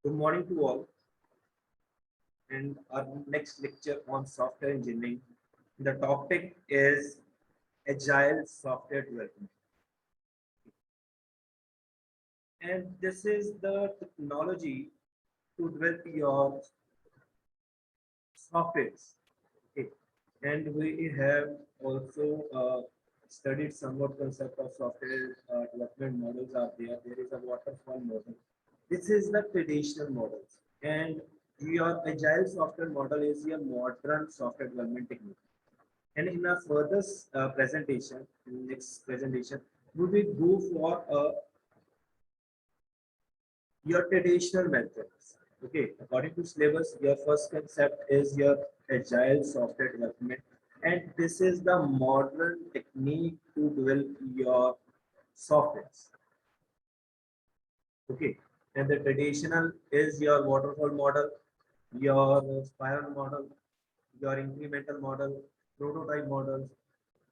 Good morning to all, and our next lecture on software engineering. The topic is Agile software development, and this is the technology to develop your softwares. Okay. And we have also studied somewhat concept of software development models are there. There is a waterfall model. This is the traditional models, and your agile software model is your modern software development technique. And in our further presentation, in next presentation, we will go for your traditional methods. Okay, according to syllabus, your first concept is your agile software development, and this is the modern technique to develop your softwares. Okay, and the traditional is your waterfall model, your spiral model, your incremental model, prototype models,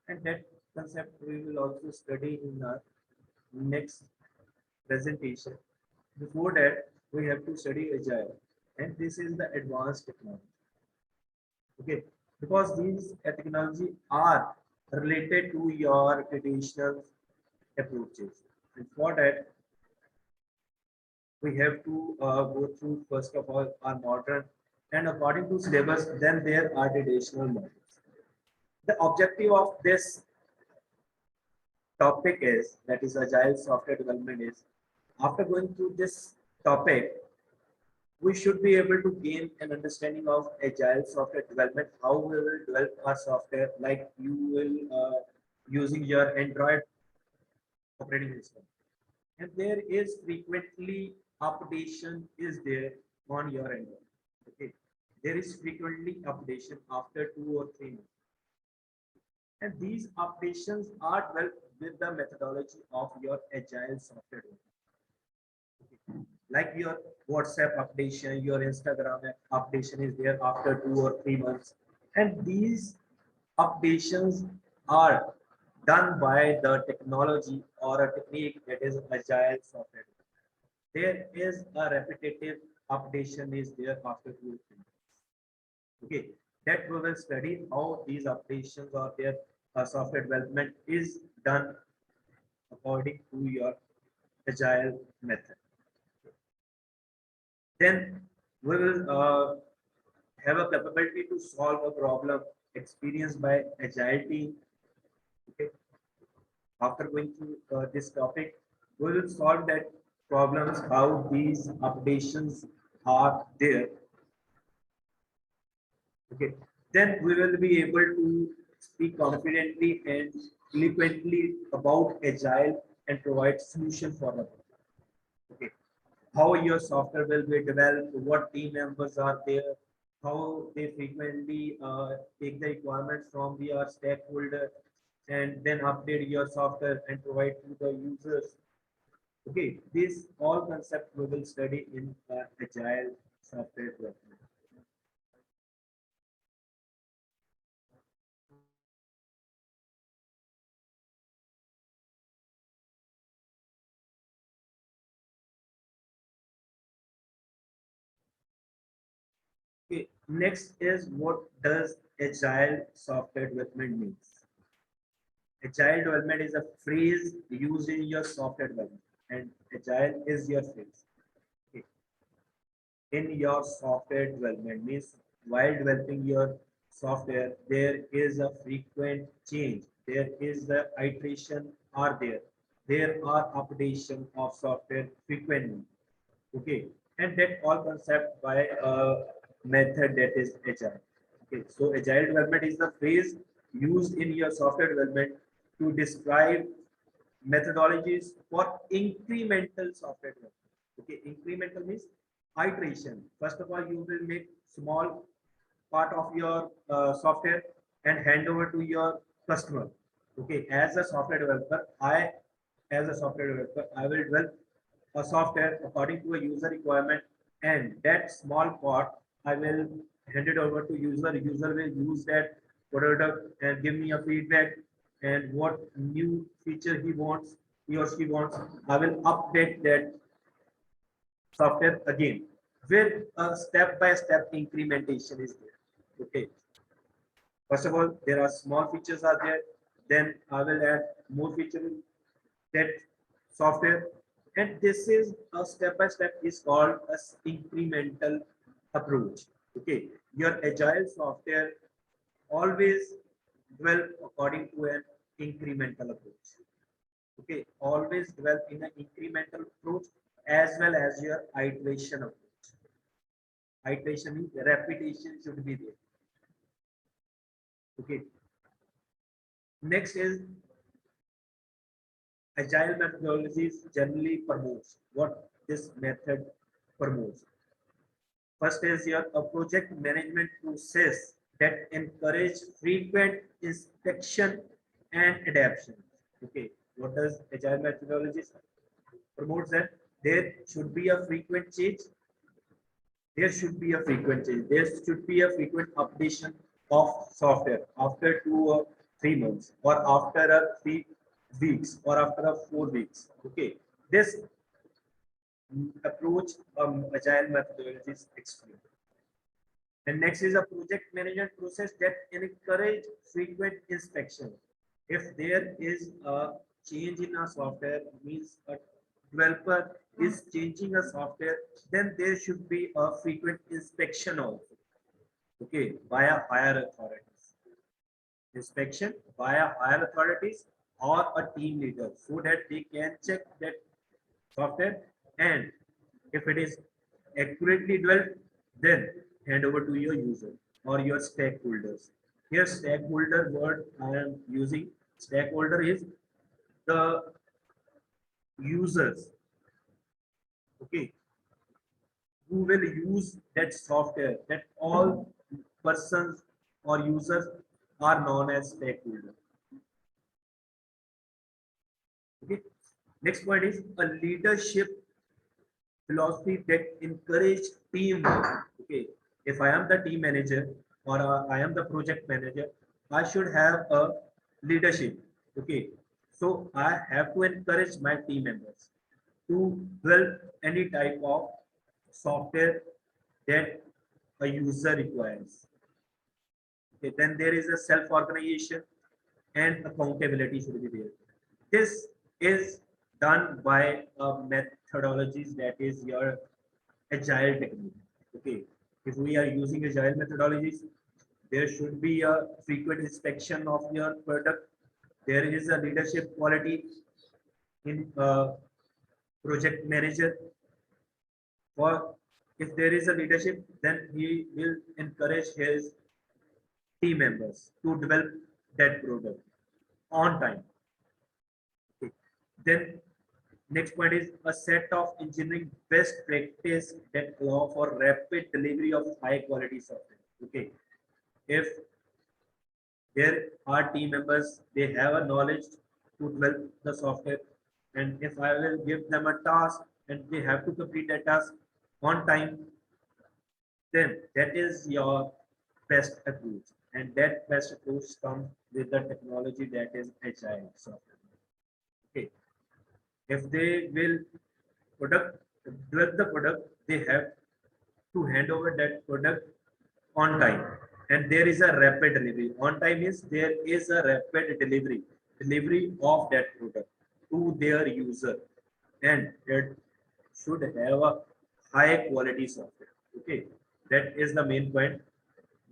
and that concept we will also study in our next presentation. Before that, we have to study Agile, and this is the advanced technology. Okay, because these technology are related to your traditional approaches, and for that, we have to go through first of all our modern, and according to syllabus, then there are traditional models. The objective of this topic is that is agile software development is after going through this topic we should be able to gain an understanding of agile software development, how we will develop our software, like you will using your Android operating system, and there is frequently updation is there on your Android. Okay, there is frequently updation after 2 or 3 months, and these updations are developed with the methodology of your agile software development. Like your WhatsApp updation, your Instagram updation is there after 2 or 3 months, and these updations are done by the technology or a technique that is agile software. There is a repetitive updation is there after 2 or 3 months. Okay, that we will study how these updations or their software development is done according to your agile method. Then we will have a capability to solve a problem experienced by agile team. Okay. After going through this topic, we will solve that problems how these updations are there. Okay. Then we will be able to speak confidently and eloquently about agile and provide solution for the problem. Okay, how your software will be developed, what team members are there, how they frequently take the requirements from the stakeholder and then update your software and provide to the users. Okay, this all concept we will study in agile software development. Okay, next is what does agile software development means? Agile development is a phrase used in your software development, and agile is your phrase. Okay. In your software development means while developing your software, there is a frequent change. There is the iteration are there. There are updation of software frequently. Okay, and that all concept by a method that is agile. Okay, so agile development is the phrase used in your software development to describe methodologies for incremental software development. Okay, incremental means iteration. First of all, you will make small part of your software and hand over to your customer. Okay, as a software developer, as a software developer, I will develop a software according to a user requirement, and that small part I will hand it over to user. User will use that product and give me a feedback and what new feature he wants, he or she wants. I will update that software again. where a step-by-step incrementation is there. Okay. First of all, there are small features are there. Then I will add more features in that software. And this is a step-by-step is called as incremental approach. Okay. Your agile software always develop according to an incremental approach. Okay. Always develop in an incremental approach as well as your iteration approach. Iteration means repetition should be there. Okay. Next is agile methodologies generally promotes. What this method promotes. First is your a project management process that encourage frequent inspection and adaptation. Okay. What does agile methodologies promotes that? There should be a frequent change. There should be a frequent change. There should be a frequent updation of software after 2 or 3 months, or after a 3 weeks, or after a 4 weeks. Okay, this approach agile methodologies explain. And next is a project management process that encourage frequent inspection. If there is a change in a software, means a developer is changing a software, then there should be a frequent inspection also. Okay, via higher authorities. Inspection via higher authorities or a team leader, so that they can check that software, and if it is accurately developed, then hand over to your user or your stakeholders. Here, stakeholder word I am using. Stakeholder is the users, okay, who will use that software. That all persons or users are known as stakeholder. Okay. Next point is a leadership philosophy that encourage teamwork. Okay, if I am the team manager, or I am the project manager, I should have a leadership. Okay, so I have to encourage my team members to develop any type of software that a user requires. Okay, then there is a self-organization and accountability should be there. This is done by methodologies that is your agile technique. Okay, if we are using agile methodologies, there should be a frequent inspection of your product. There is a leadership quality in project manager. For if there is a leadership, then he will encourage his team members to develop that product on time. Okay. Then next point is a set of engineering best practice that allow for rapid delivery of high quality software. Okay, if there are team members, they have a knowledge to develop the software, and if I will give them a task and they have to complete that task on time, then that is your best approach, and that best approach comes with the technology that is agile software. Okay, if they will product develop the product, they have to hand over that product on time, and there is a rapid delivery. On time is there is a rapid delivery of that product to their user, and it should have a high quality software. Okay, that is the main point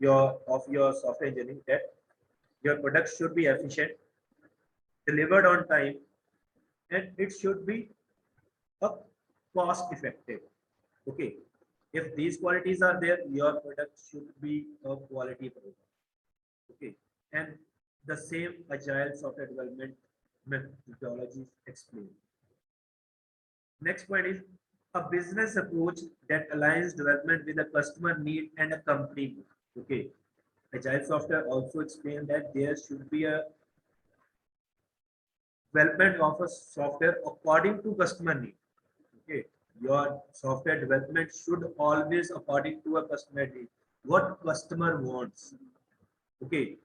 your software engineering, that your product should be efficient, delivered on time, and it should be a cost effective. Okay, if these qualities are there, your product should be a quality product. Okay, and the same agile software development methodologies explained. Next point is a business approach that aligns development with a customer need and a company need. Okay, agile software also explained that there should be a development of a software according to customer need. Okay, your software development should always according to a customer need, what customer wants. Okay,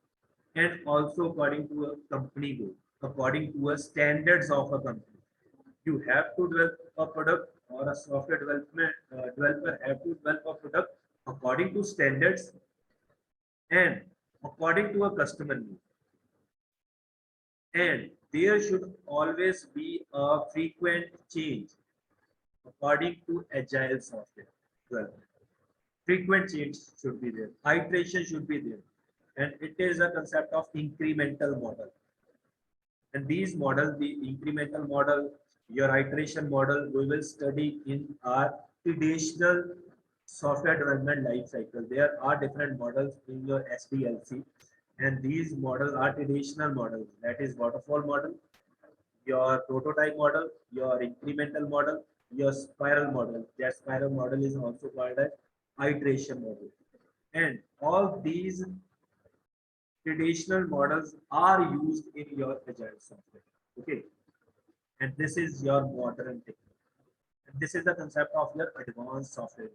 and also according to a company goal, according to a standards of a company. You have to develop a product, or a software development developer have to develop a product according to standards and according to a customer need. And there should always be a frequent change according to agile software development. Frequent change should be there. Iteration should be there. And it is a concept of incremental model. And these models, the incremental model, your iteration model, we will study in our traditional software development life cycle. There are different models in your SDLC, and these models are traditional models. That is waterfall model, your prototype model, your incremental model, your spiral model. That spiral model is also called as iteration model. And all these traditional models are used in your agile software. Okay, and this is your modern technique. And this is the concept of your advanced software.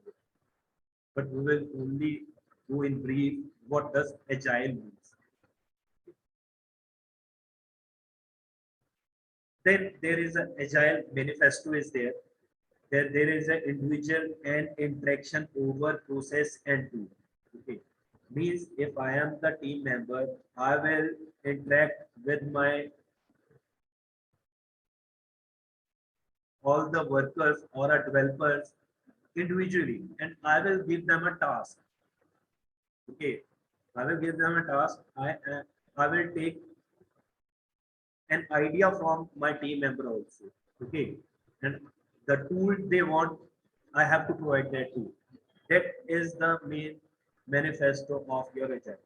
But we will only go in brief what does agile means. Then there is an agile manifesto is there. There is an individual and interaction over process and tool. Okay, means if I am the team member, I will interact with my all the workers or a developers individually, and I will give them a task. Okay, I will give them a task. I will take an idea from my team member also. Okay, and the tool they want, I have to provide that tool. That is the main manifesto of your agile.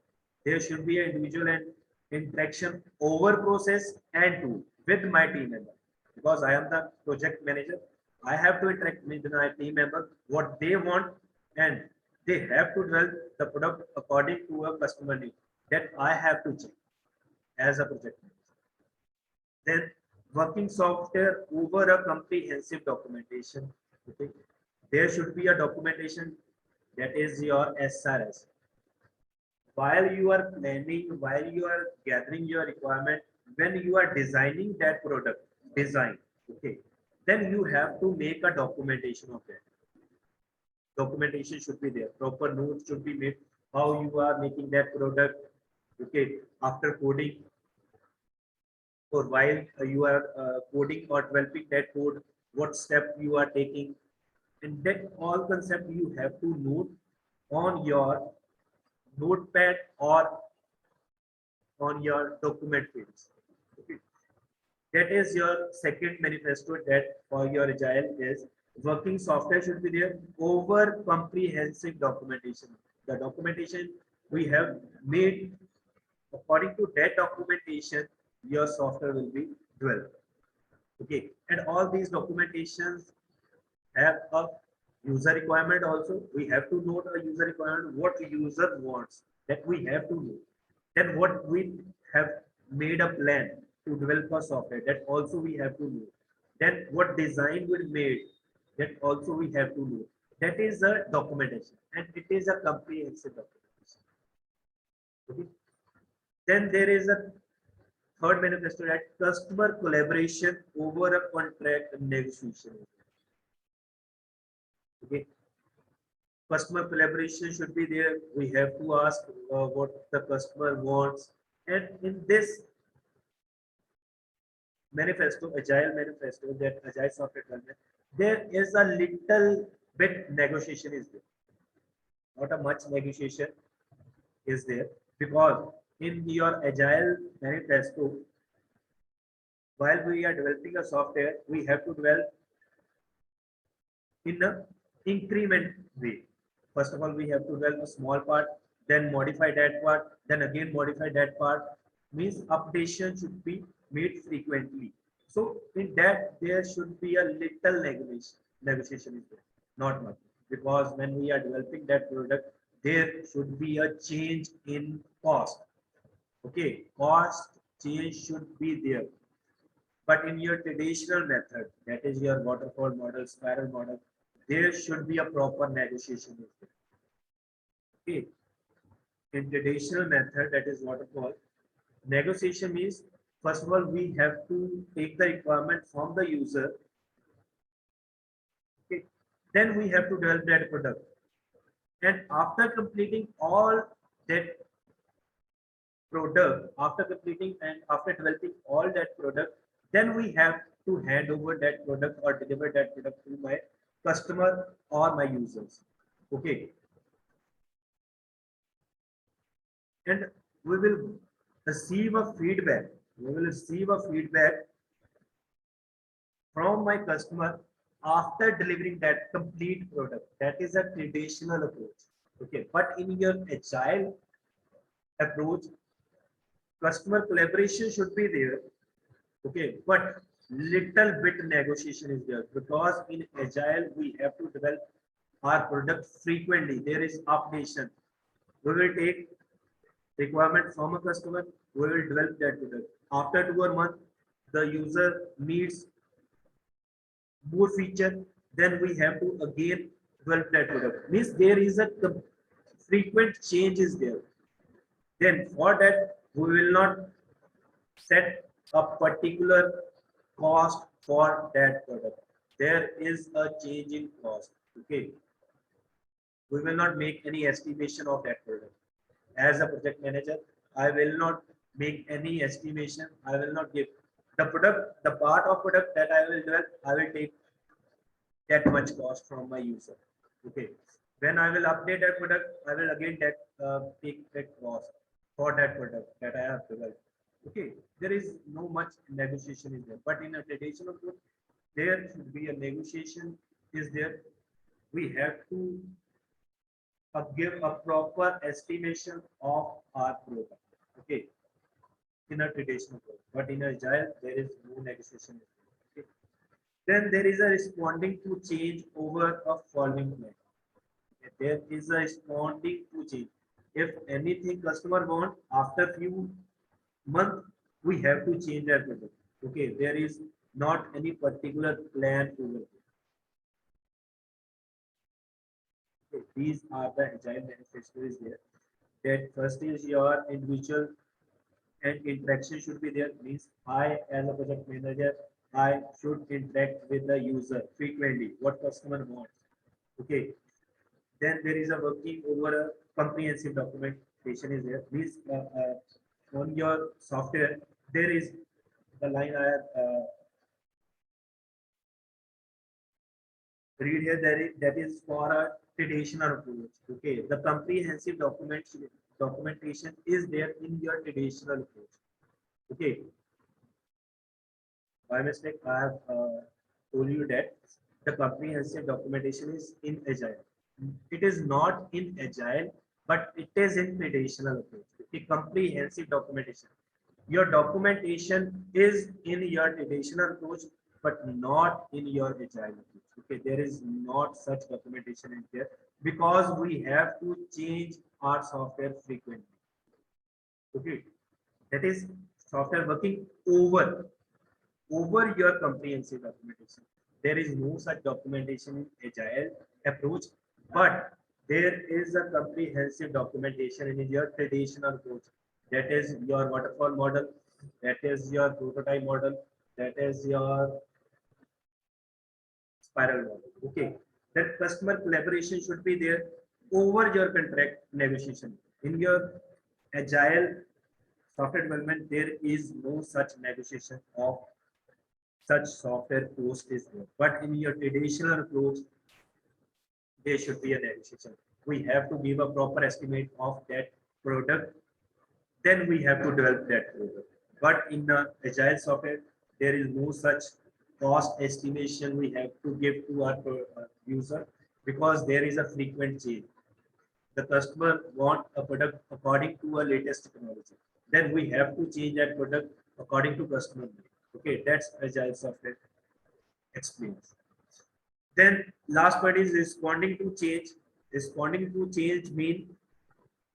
There should be an individual and interaction over process and tool with my team member, because I am the project manager. I have to interact with my team member what they want, and they have to develop the product according to a customer need. That I have to check as a project manager. Then working software over a comprehensive documentation. Okay. There should be a documentation, that is your SRS. While you are planning, while you are gathering your requirement, when you are designing that product, design, okay, then you have to make a documentation of that. Documentation should be there. Proper notes should be made how you are making that product. Okay, after coding, or while you are coding or developing that code, what step you are taking, and that all concept you have to note on your notepad or on your document fields. Okay. That is your second manifesto, that for your agile is working software should be there over comprehensive documentation. The documentation we have made, according to that documentation, your software will be developed. Okay, and all these documentations have a user requirement also. We have to note a user requirement, what user wants, that we have to know. Then what we have made a plan to develop a software, that also we have to know. Then what design we made, that also we have to know. That is a documentation, and it is a comprehensive documentation. Okay. Then there is a third manifesto, that customer collaboration over a contract negotiation. Okay, customer collaboration should be there. We have to ask what the customer wants, and in this manifesto, agile manifesto, that agile software development, there is a little bit negotiation is there. Not a much negotiation is there, because in your agile manifesto, while we are developing a software, we have to develop in a increment way. First of all, we have to develop a small part, then modify that part, then again modify that part. Means updation should be made frequently. So in that, there should be a little negotiation is there, not much. Because when we are developing that product, there should be a change in cost. Okay, cost change should be there. But in your traditional method, that is your waterfall model, spiral model, there should be a proper negotiation. Okay. In traditional method, that is waterfall, negotiation means, first of all, we have to take the requirement from the user Then we have to develop that product. And after completing all that product, after completing and after developing all that product, then we have to hand over that product or deliver that product to my customer or my users. Okay. And we will receive a feedback. We will receive a feedback from my customer after delivering that complete product. That is a traditional approach. Okay. But in your agile approach, customer collaboration should be there. Okay, but little bit negotiation is there because in agile we have to develop our product frequently. There is updation. We will take requirement from a customer. We will develop that product. After 2 months, the user needs more feature. Then we have to again develop that product. Means there is a frequent change is there. Then for that we will not set a particular cost for that product. There is a change in cost. Okay, we will not make any estimation of that product. As a project manager, I will not make any estimation. I will not give the product, the part of product that I will develop. I will take that much cost from my user. Okay, when I will update that product, I will again take that cost for that product that I have developed. Okay, there is no much negotiation is there, but in a traditional approach, there should be a negotiation is there. We have to give a proper estimation of our product. Okay, in a traditional approach, but in agile, there is no negotiation. Okay. Then there is a responding to change over a following plan. Okay. There is a responding to change. If anything customer want after few month we have to change that product. Okay, there is not any particular plan over there. Okay, these are the agile manifestos there. That first is your individual and interaction should be there. Means I as a project manager, I should interact with the user frequently. What customer wants. Okay. Then there is a working over a comprehensive documentation is there. Means on your software there is the line I have read here that is for a traditional approach. Okay, the comprehensive documentation is there in your traditional approach. Okay, by mistake I have told you that the comprehensive documentation is in agile. It is not in agile, but it is in traditional approach. The comprehensive documentation. Your documentation is in your traditional approach, but not in your agile approach. Okay, there is not such documentation in there because we have to change our software frequently. Okay, that is software working over your comprehensive documentation. There is no such documentation in agile approach, but there is a comprehensive documentation in your traditional approach. That is your waterfall model, that is your prototype model, that is your spiral model. Okay, that customer collaboration should be there over your contract negotiation. In your agile software development, there is no such negotiation of such software cost is there. But in your traditional approach, there should be a negotiation. We have to give a proper estimate of that product, then we have to develop that product. But in the agile software, there is no such cost estimation we have to give to our user because there is a frequent change. The customer want a product according to a latest technology. Then we have to change that product according to customer need. Okay, that's agile software explains. Then last part is responding to change. Responding to change means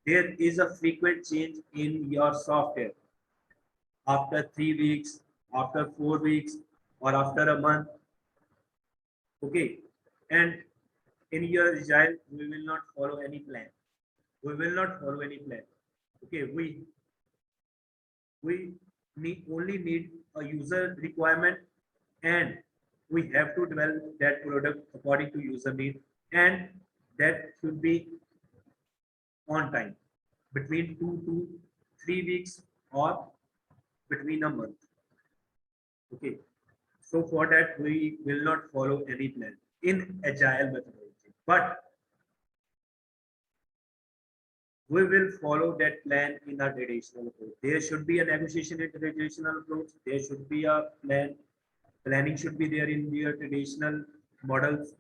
there is a frequent change in your software after 3 weeks, after 4 weeks, or after a month. Okay, and in your agile, we will not follow any plan. We will not follow any plan. Okay, we need only need a user requirement and we have to develop that product according to user need, and that should be on time, between 2 to 3 weeks or between a month. Okay. So for that, we will not follow any plan in agile methodology, but we will follow that plan in a traditional approach. There should be a negotiation in traditional approach. There should be a plan. Planning should be there in your traditional models.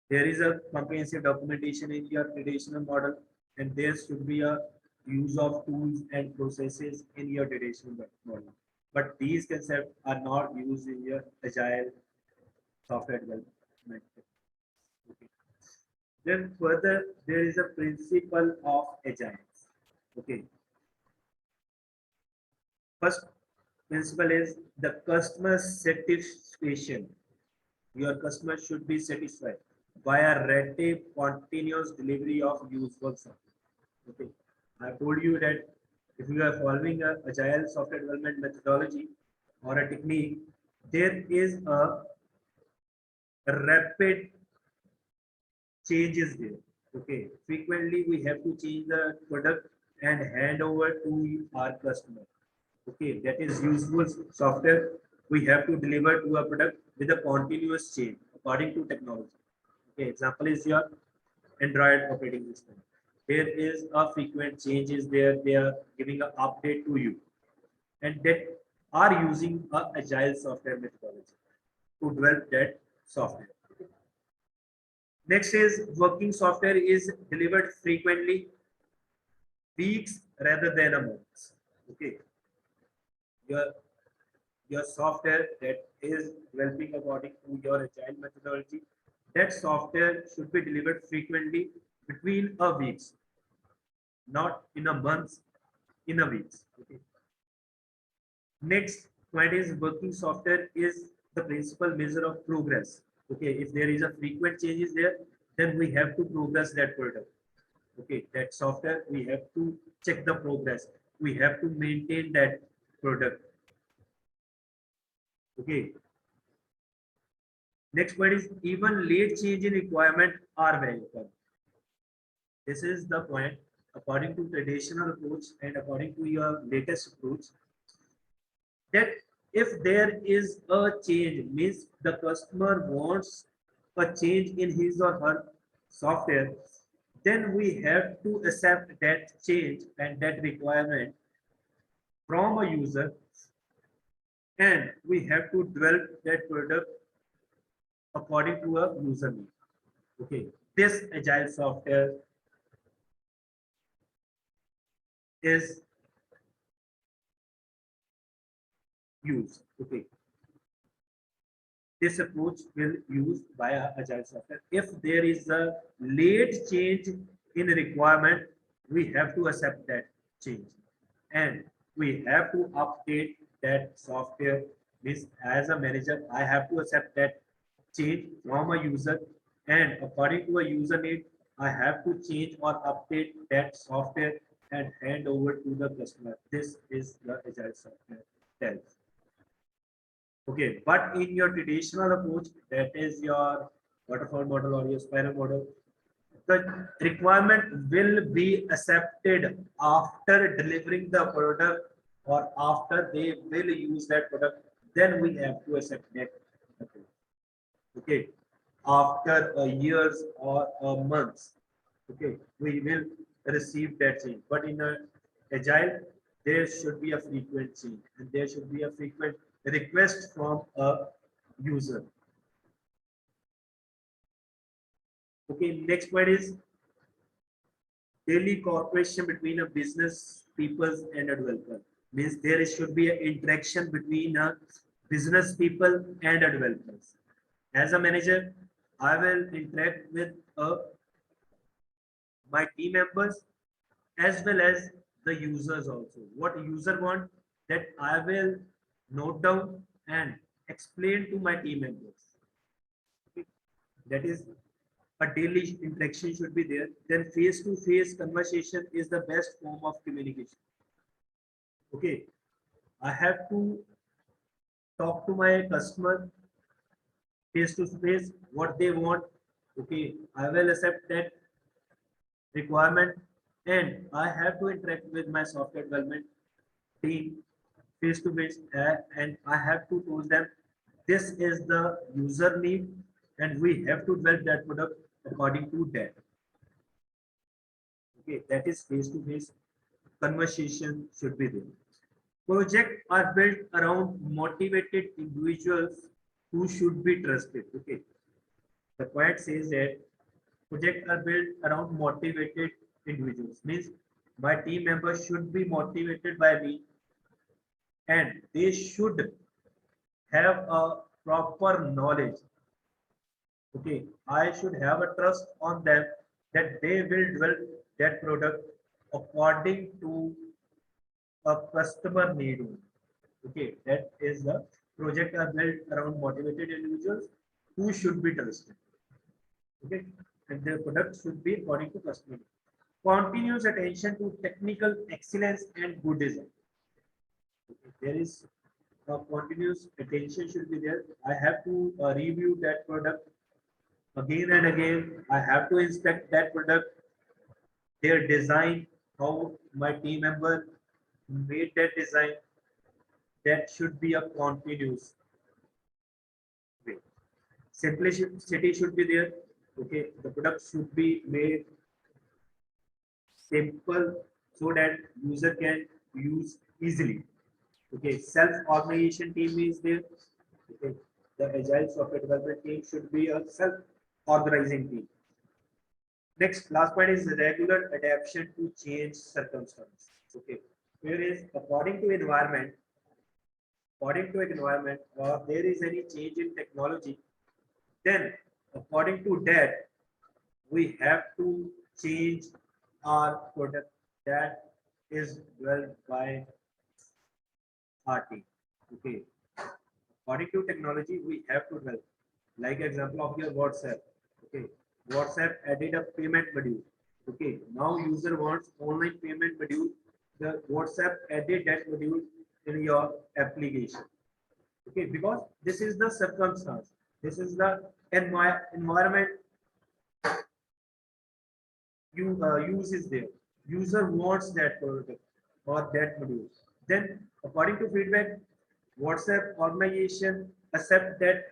There is a comprehensive documentation in your traditional model, and there should be a use of tools and processes in your traditional model. But these concepts are not used in your agile software development. Okay. Then further, there is a principle of agile. Okay. First principle is the customer satisfaction. Your customer should be satisfied by a rapid, continuous delivery of useful software. Okay. I told you that if you are following a agile software development methodology or a technique, there is a rapid changes there. Okay. Frequently, we have to change the product and hand over to our customer. Okay, that is useful software. We have to deliver to a product with a continuous change according to technology. Okay, example is your Android operating system. There is a frequent changes there. They are giving an update to you, and that are using a agile software methodology to develop that software. Next is working software is delivered frequently, weeks rather than a month. Okay, your your software that is developing according to your agile methodology, that software should be delivered frequently between a weeks, not in a month, in a weeks. Okay. Next point is working software is the principal measure of progress. Okay, if there is a frequent changes there, then we have to progress that product. Okay, that software we have to check the progress. We have to maintain that product. Okay. Next point is even late change in requirement are welcome. This is the point according to traditional approach and according to your latest approach, that if there is a change, means the customer wants a change in his or her software, then we have to accept that change and that requirement from a user, and we have to develop that product according to a user need. Okay, this agile software is used. Okay, this approach will used by a agile software. If there is a late change in requirement, we have to accept that change, and we have to update that software. Means as a manager, I have to accept that change from a user, and according to a user need, I have to change or update that software and hand over to the customer. This is the agile software tells. Okay, but in your traditional approach, that is your waterfall model or your spiral model, the requirement will be accepted after delivering the product or after they will use that product. Then we have to accept that. Okay, after a years or a months, okay, we will receive that change. But in a agile, there should be a frequent change and there should be a frequent request from a user. Okay, next point is daily cooperation between a business people and a developer. Means there should be an interaction between a business people and a developers. As a manager, I will interact with my team members as well as the users also. What user want, that I will note down and explain to my team members. Okay. That is a daily interaction should be there. Then face-to-face conversation is the best form of communication. Okay, I have to talk to my customer face to face what they want. Okay, I will accept that requirement, and I have to interact with my software development team face to face, and I have to tell them this is the user need, and we have to develop that product according to that. Okay, that is face to face conversation should be there. Projects are built around motivated individuals who should be trusted. Okay, the point says that projects are built around motivated individuals. Means my team members should be motivated by me, and they should have a proper knowledge. Okay, I should have a trust on them that they will develop that product according to a customer need. Okay, that is the project are built around motivated individuals who should be trusted. Okay, and their product should be according to customer need. Continuous attention to technical excellence and good design. Okay, there is a continuous attention should be there. I have to review that product again and again. I have to inspect that product, their design, how my team member made that design. That should be a continuous way. Simplicity should be there. Okay, the product should be made simple so that user can use easily. Okay, self-organization team is there. Okay, the agile software development team should be a self-organizing team. Next, last point is regular adaptation to change circumstance. Okay, here is according to environment, or there is any change in technology, then according to that, we have to change our product that is well by our team. Okay, according to technology, we have to help. Like example of your WhatsApp. Okay, WhatsApp added a payment module. Okay, now user wants online payment module. The WhatsApp added that module in your application. Okay, because this is the circumstance. This is the environment you use is there. User wants that product or that module. Then, according to feedback, WhatsApp organization accept that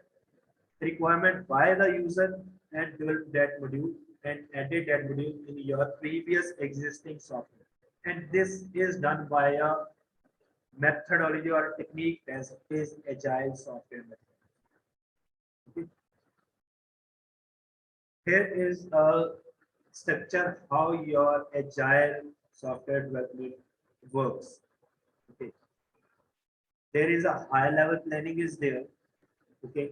requirement by the user and develop that module and added that module in your previous existing software. And this is done by a methodology or technique as is agile software method. Okay. Here is a structure how your agile software development works. Okay. There is a high level planning is there. Okay.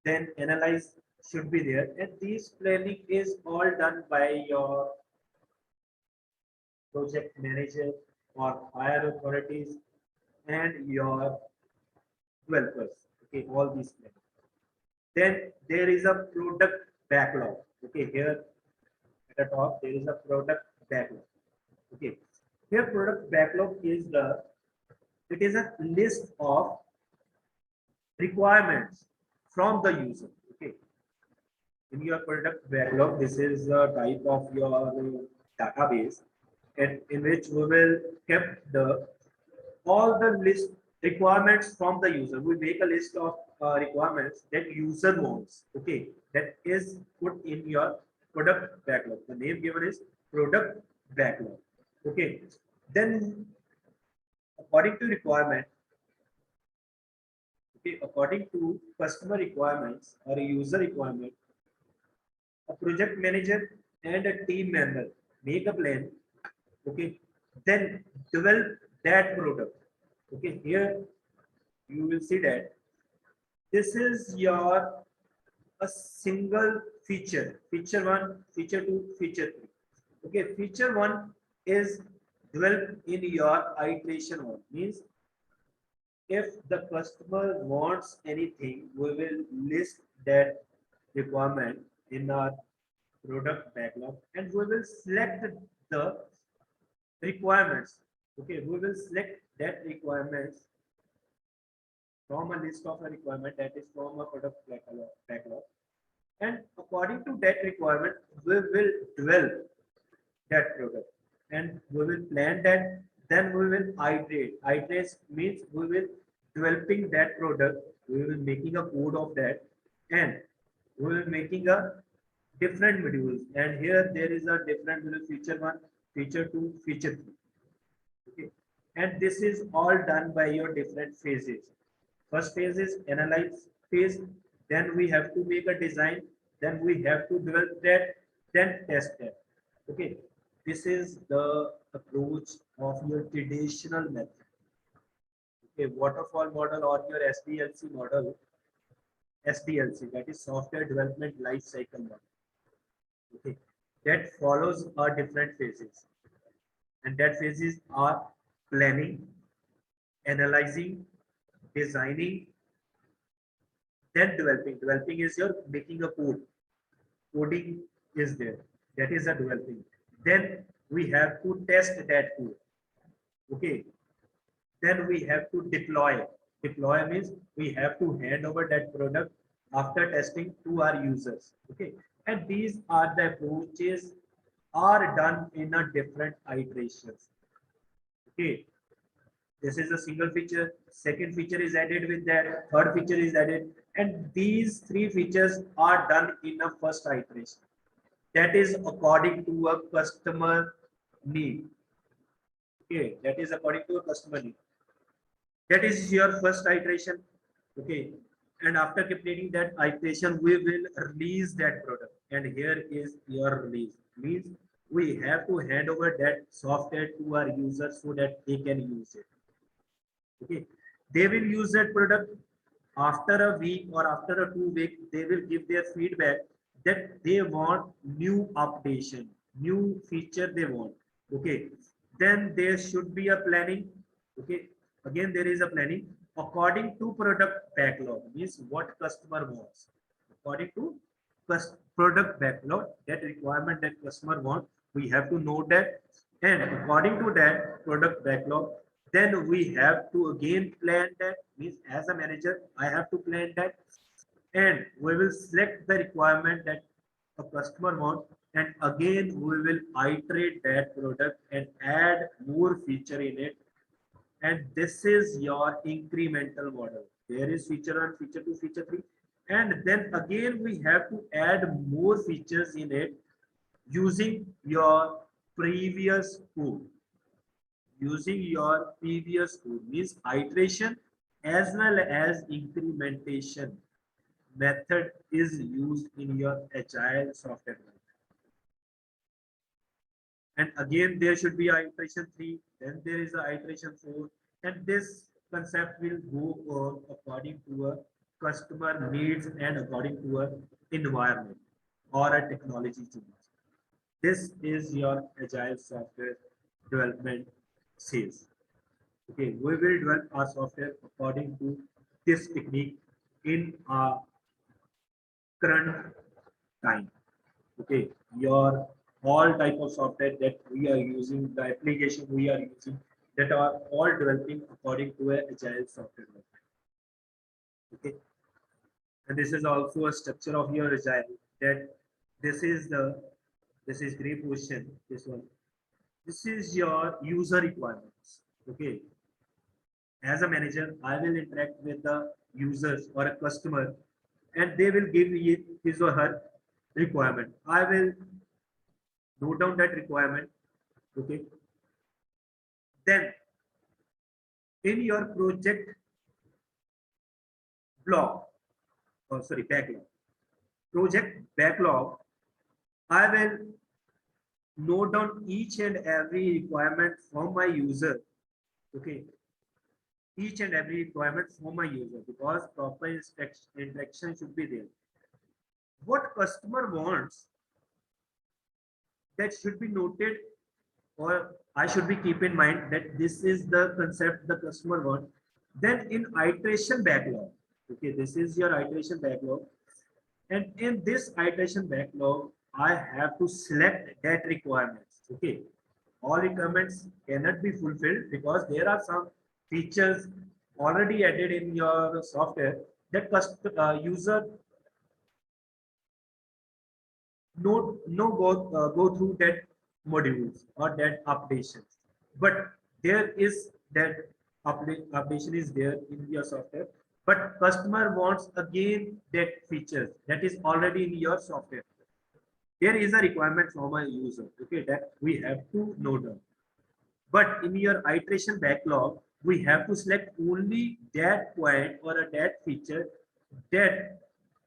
Then analyze should be there, and this planning is all done by your project manager or higher authorities and your developers. Okay, all these planning. Then there is a product backlog. Okay, here at the top there is a product backlog. Okay, here product backlog is the it is a list of requirements from the user. Okay, in your product backlog, this is a type of your database, and in which we will keep the all the list requirements from the user. We make a list of requirements that user wants. Okay, that is put in your product backlog. The name given is product backlog. Okay, then according to requirement, okay, according to customer requirements or user requirement, a project manager and a team member make a plan. Okay, then develop that product. Okay, here you will see that this is your a single feature one, feature two, feature three. Okay, feature one is developed in your iteration one. Means if the customer wants anything, we will list that requirement in our product backlog, and we will select the requirements. Okay, we will select that requirements from a list of a requirement, that is from a product backlog. And according to that requirement, we will develop that product, and we will plan that. Then we will iterate means we will developing that product, we will making a code of that, and we will making a different modules. And here there is a different module, feature 1, feature 2, feature 3. Okay, and this is all done by your different phases. First phase is analyze phase, then we have to make a design, then we have to develop that, then test that. Okay, this is the approach of your traditional method. Okay, waterfall model or your SDLC model, SDLC, that is software development life cycle model. Okay, that follows our different phases, and that phases are planning, analyzing, designing, then developing. Developing is your making a code. Coding is there. That is a developing. Then we have to test that code. Okay. Then we have to deploy. Deploy means we have to hand over that product after testing to our users. Okay. And these are the approaches are done in a different iterations. Okay. This is a single feature. Second feature is added with that. Third feature is added. And these three features are done in a first iteration. That is according to a customer need. Okay, that is according to a customer need. That is your first iteration. Okay, and after completing that iteration, we will release that product. And here is your release. Means we have to hand over that software to our users so that they can use it. Okay, they will use that product. After a week or after a 2 week, they will give their feedback that they want new updation, new feature they want. Okay, then there should be a planning. Okay, again there is a planning according to product backlog, means what customer wants. According to product backlog, that requirement that customer wants, we have to know that, and according to that product backlog, then we have to again plan that. Means as a manager, I have to plan that, and we will select the requirement that a customer wants, and again we will iterate that product and add more feature in it. And this is your incremental model. There is feature 1, feature 2, feature 3, and then again we have to add more features in it using your previous code. Using your previous code means iteration as well as incrementation method is used in your agile software development. And again there should be iteration 3, then there is a iteration 4, and this concept will go on according to a customer needs and according to a environment or a technology change. This is your agile software development says. Okay, we will develop our software according to this technique in our current time. Okay, your all type of software that we are using, the application we are using, that are all developing according to a agile software development. Okay, and this is also a structure of your agile, that this is great question, this one. This is your user requirements. Okay, as a manager, I will interact with the users or a customer, and they will give me his or her requirement. I will note down that requirement. Okay, then in your project project backlog, I will note down each and every requirement from my user. Okay, each and every requirement from my user, because proper interaction should be there. What customer wants, that should be noted, or I should be keep in mind that this is the concept the customer wants. Then in iteration backlog, okay, this is your iteration backlog, and in this iteration backlog, I have to select that requirements. Okay, all requirements cannot be fulfilled because there are some features already added in your software, that user go through that modules or that updations, but there is that updation is there in your software, but customer wants again that features that is already in your software. There is a requirement from a user, okay, that we have to note down. But in your iteration backlog, we have to select only that point or a that feature that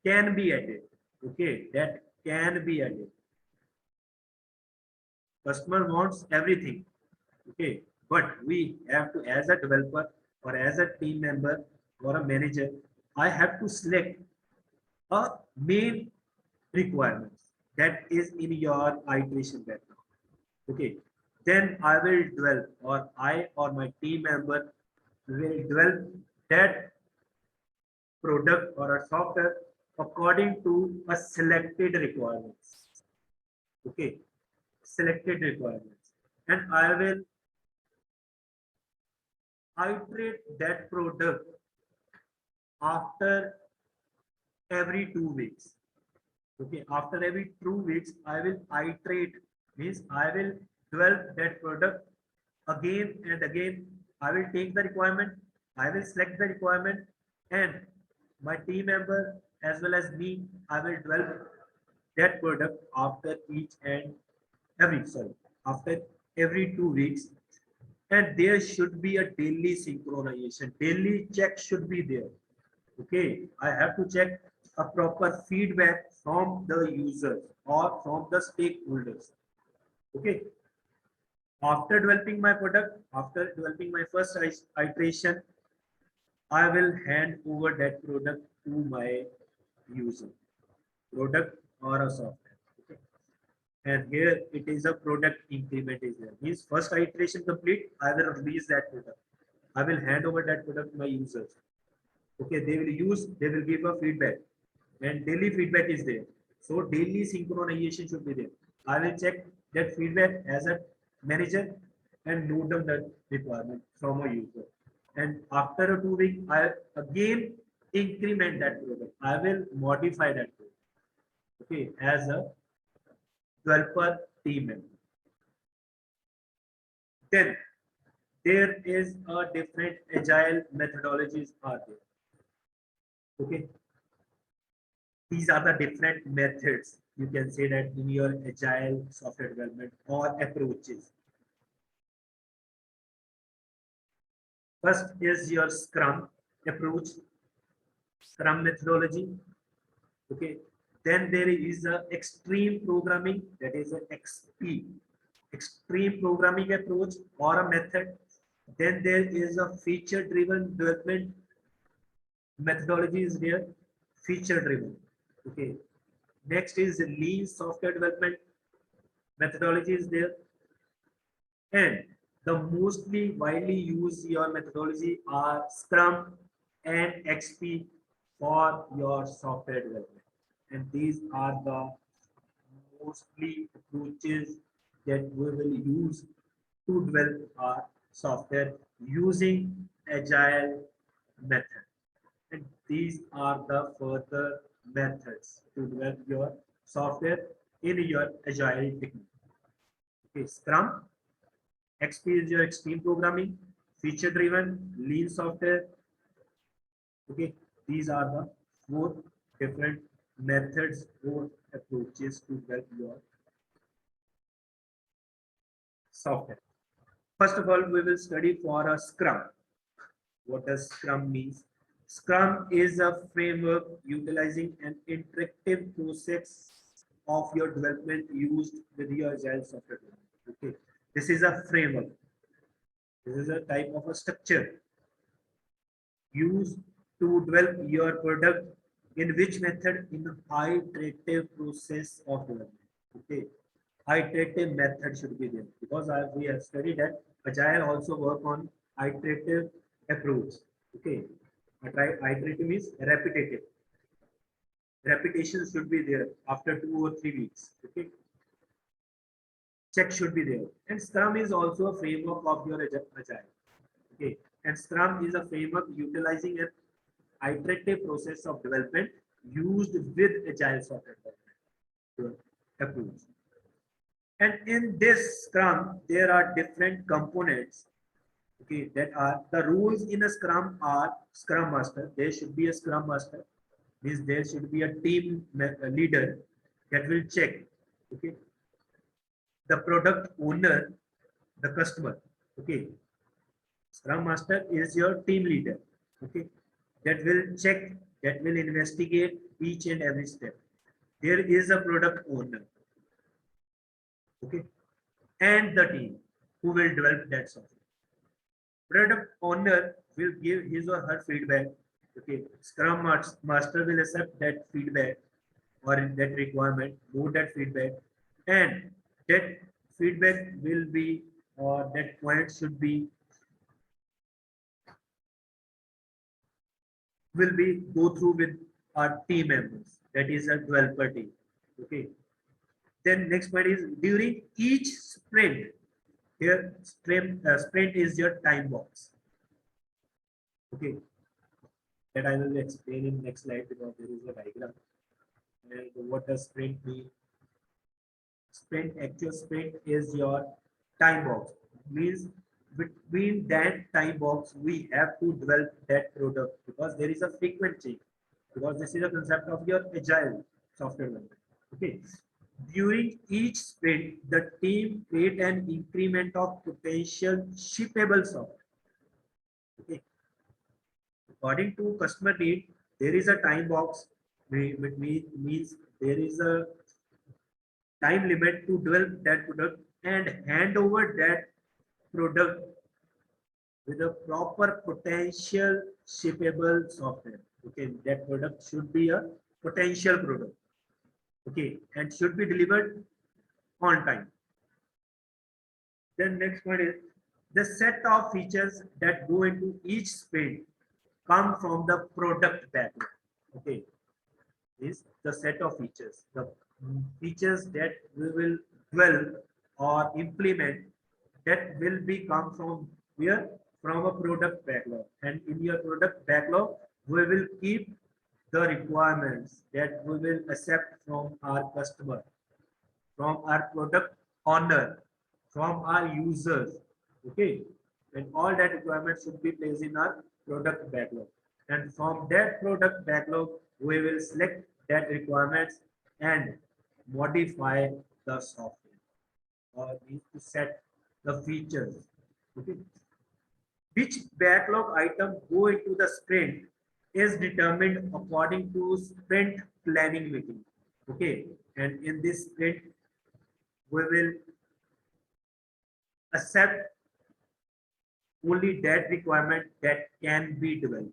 can be added. Okay, that can be added. Customer wants everything. Okay, but we have to, as a developer or as a team member or a manager, I have to select a main requirements that is in your iteration backlog. Okay, then I will develop, or I or my team member will develop that product or a software according to a selected requirements. Okay, selected requirements, and I will iterate that product after every 2 weeks. Okay, after every 2 weeks, I will iterate, means I will develop that product again and again. I will take the requirement, I will select the requirement, and my team member as well as me, I will develop that product after each and every, sorry, after every 2 weeks. And there should be a daily synchronization. Daily check should be there. Okay, I have to check a proper feedback from the users or from the stakeholders. Okay, after developing my product, after developing my first iteration, I will hand over that product to my user, product or a software. Okay. And here it is a product increment is there. Means first iteration complete, I will release that product. I will hand over that product to my users. Okay, they will use, they will give a feedback, and daily feedback is there. So daily synchronization should be there. I will check that feedback as a manager and note down that requirement from a user. And after a 2 week, I again increment that product. I will modify that product. Okay, as a developer team member. Then there is a different agile methodologies are there. Okay, these are the different methods, you can say that, in your agile software development or approaches. First is your scrum approach, scrum methodology. Okay, then there is a extreme programming, that is a XP, extreme programming approach or a method. Then there is a feature driven development methodology is there, feature driven. Okay, next is lean software development methodology is there, and the mostly widely used your methodology are Scrum and XP for your software development. And these are the mostly approaches that we will use to develop our software using Agile method. And these are the further methods to develop your software in your Agile technique. Okay, Scrum, XP is your extreme programming, feature driven, lean software. Okay, these are the four different methods or approaches to develop your software. First of all, we will study for a Scrum. What does Scrum means? Scrum is a framework utilizing an interactive process of your development used with your Agile software. Okay, this is a framework. This is a type of a structure used to develop your product, in which method, in iterative process of development. Okay, iterative method should be there, because we have studied that Agile also work on iterative approach. Okay, iterative means repetitive. Repetition should be there after 2 or 3 weeks. Okay, check should be there. And Scrum is also a framework of your Agile. Okay, And Scrum is a framework utilizing an iterative process of development used with Agile software development approach. And in this Scrum, there are different components. Okay, that are the rules in a Scrum are Scrum Master. There should be a Scrum Master. Means there should be a team leader that will check. Okay, the product owner, the customer. Okay, Scrum Master is your team leader. Okay, that will check, that will investigate each and every step. There is a product owner. Okay, and the team who will develop that software. Product owner will give his or her feedback. Okay, Scrum Master will accept that feedback or that requirement, note that feedback, and that feedback will be or that point should be will be go through with our team members. That is a developer team. Okay. Then next point is during each sprint. Here sprint is your time box. Okay, that I will explain in next slide because there is a diagram. And what does sprint mean? Sprint, actual sprint is your time box. Means between that time box, we have to develop that product because there is a frequent change. Because this is a concept of your agile software development. Okay. During each sprint, the team create an increment of potential shippable software. Okay. According to customer need, there is a time box, which means there is a time limit to develop that product and hand over that product with a proper potential shippable software. Okay, that product should be a potential product. Okay, and should be delivered on time. Then next one is the set of features that go into each sprint come from the product backlog. Okay, is the set of features, the features that we will develop or implement that will be come from where from a product backlog. And in your product backlog, we will keep the requirements that we will accept from our customer, from our product owner, from our users. Okay, and all that requirements should be placed in our product backlog. And from that product backlog, we will select that requirements and modify the software or need to set the features. Okay, which backlog item go into the sprint is determined according to sprint planning meeting. Okay, and in this sprint, we will accept only that requirement that can be developed.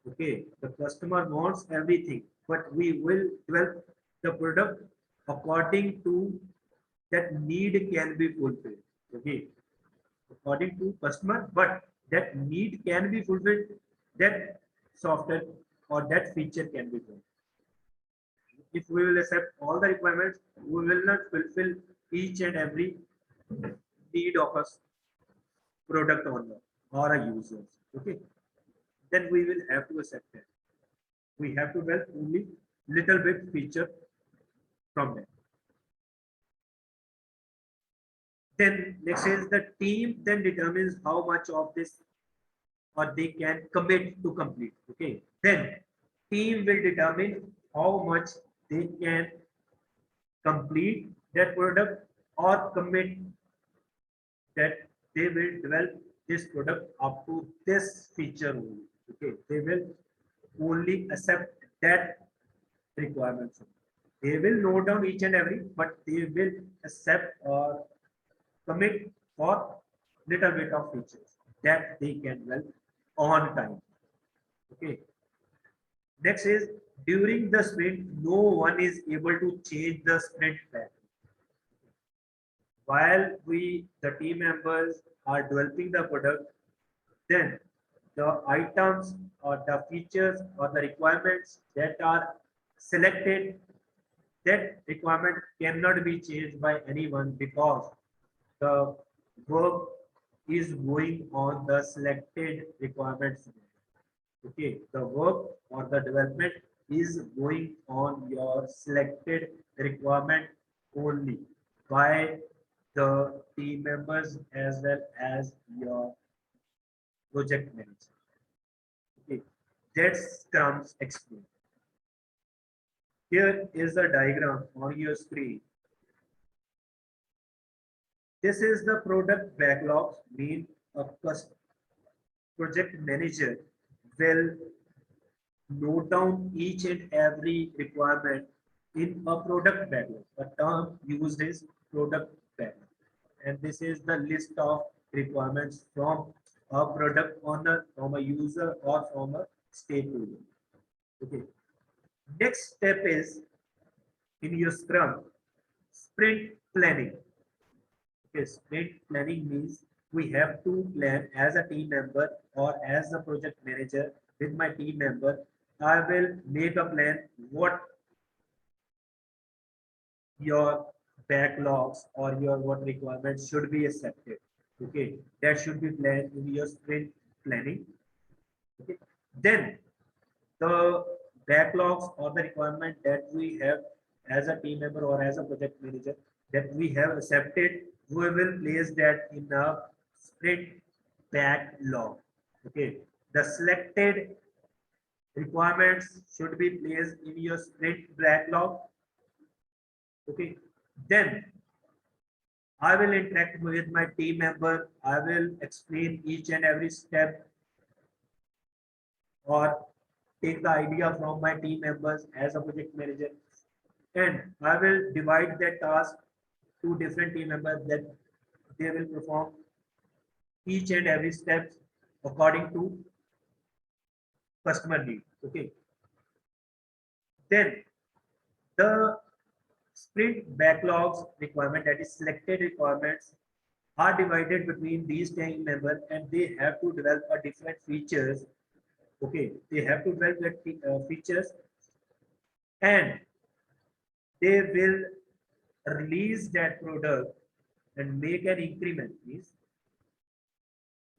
Okay, the customer wants everything, but we will develop the product according to that need can be fulfilled. Okay, according to customer, but that need can be fulfilled, that software or that feature can be done. If we will accept all the requirements, we will not fulfill each and every need of a product owner or a user. Okay, then we will have to accept that. We have to build only little bit feature from that. Then next is the team then determines how much of this or they can commit to complete. Okay, then team will determine how much they can complete that product or commit that they will develop this product up to this feature only. Okay, they will only accept that requirements. They will note down each and every, but they will accept or commit for little bit of features that they can develop on time. Okay. Next is during the sprint, no one is able to change the sprint plan. While the team members are developing the product, then the items or the features or the requirements that are selected, that requirement cannot be changed by anyone because the work is going on the selected requirements. Okay, the work or the development is going on your selected requirement only by the team members as well as your project manager. Okay, that's Scrum's explain. Here is the diagram on your screen. This is the product backlog mean a project manager will note down each and every requirement in a product backlog. A term used is product backlog. And this is the list of requirements from a product owner, from a user, or from a stakeholder. Okay. Next step is in your Scrum, sprint planning. Okay, sprint planning means we have to plan as a team member or as a project manager with my team member. I will make a plan what your backlogs or your what requirements should be accepted. Okay, that should be planned in your sprint planning. Okay, then the backlogs or the requirement that we have as a team member or as a project manager that we have accepted, we will place that in a sprint backlog. Okay, the selected requirements should be placed in your sprint backlog. Okay, then I will interact with my team member. I will explain each and every step or take the idea from my team members as a project manager, and I will divide that task to different team members that they will perform each and every step according to customer need. Okay, then the sprint backlogs requirement, that is selected requirements, are divided between these team members and they have to develop a different features. Okay, they have to develop that features and they will release that product and make an increment. Means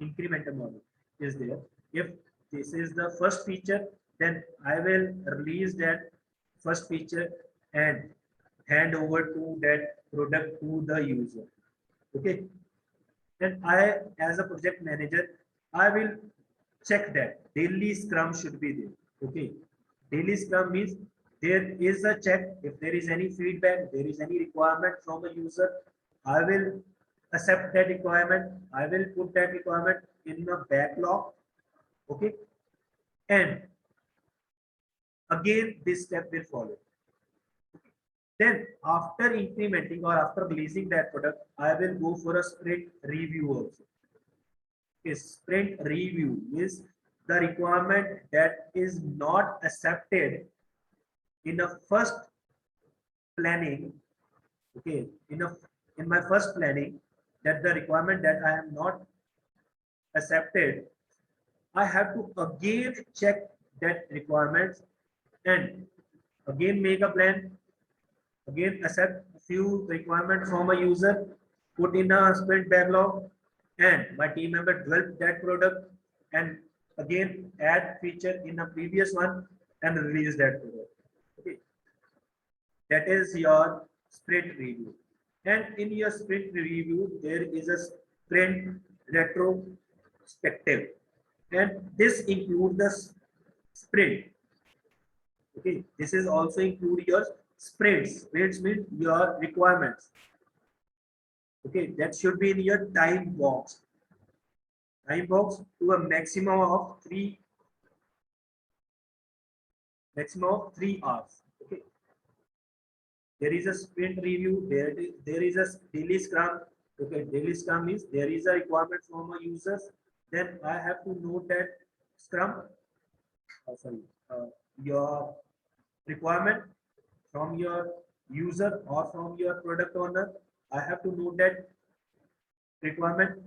incremental model is there. If this is the first feature, then I will release that first feature and hand over to that product to the user. Okay, then I, as a project manager, I will check that daily scrum should be there. Okay, daily scrum means there is a check. If there is any feedback, there is any requirement from a user, I will accept that requirement. I will put that requirement in the backlog. Okay, and again this step will follow. Then after implementing or after releasing that product, I will go for a sprint review also. A sprint review is the requirement that is not accepted in a first planning. Okay, in my first planning, that the requirement that I am not accepted, I have to again check that requirements and again make a plan, again accept a few requirements from a user, put in a sprint backlog, and my team member develop that product and again add feature in a previous one and release that product. Okay, that is your sprint review. And in your sprint review, there is a sprint retrospective, and this includes the sprint. Okay, this is also include your sprints. Sprints means your requirements. Okay, that should be in your time box. Time box to a maximum of 3 hours. Okay, there is a sprint review. There is a daily scrum. Okay, daily scrum means there is a requirement from a users. Then I have to note that scrum. Sorry, your requirement from your user or from your product owner. I have to note that requirement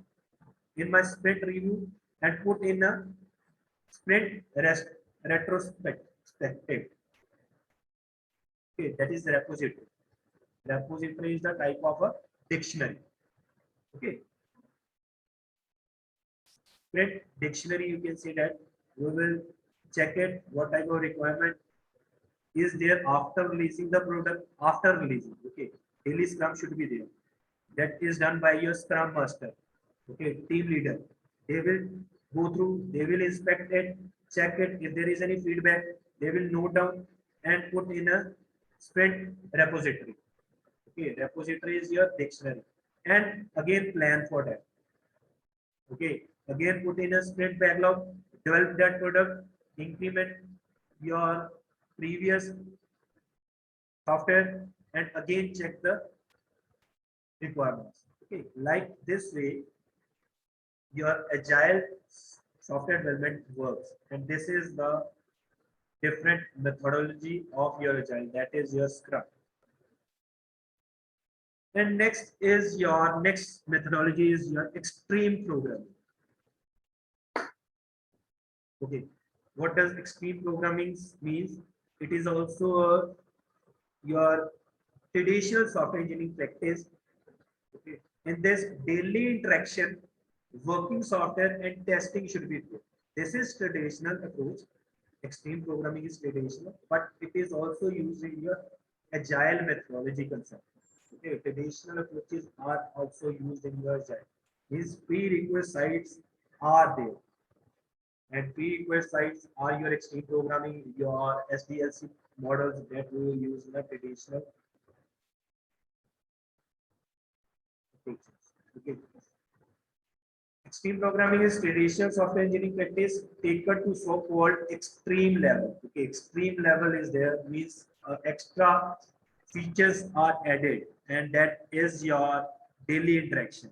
in my sprint review and put in a sprint retrospective. Okay, that is the repository. Repository is the type of a dictionary. Okay, Sprint dictionary, you can say that we will check it what type of requirement is there after releasing the product. After releasing, okay, daily scrum should be there. That is done by your scrum master, okay, team leader. They will go through, they will inspect it, check it. If there is any feedback, they will note down and put in a sprint repository. Okay, repository is your dictionary, and again plan for that. Okay, again put in a sprint backlog, develop that product, increment your previous software, and again check the requirements. Okay, like this way, your agile software development works, and this is the different methodology of your agile. That is your Scrum. And next is your next methodology is your extreme programming. Okay, what does extreme programming means? It is also your traditional software engineering practice. Okay. In this daily interaction, working software and testing should be good. This is traditional approach. Extreme programming is traditional, but it is also using your agile methodology concept. Okay, traditional approaches are also used in your agile. These prerequisites are there, and prerequisites are your extreme programming, your SDLC models that we will use in the traditional approaches. Okay. Extreme programming is traditional software engineering practice taken to so-called extreme level. Okay, extreme level is there, means extra features are added, and that is your daily interaction.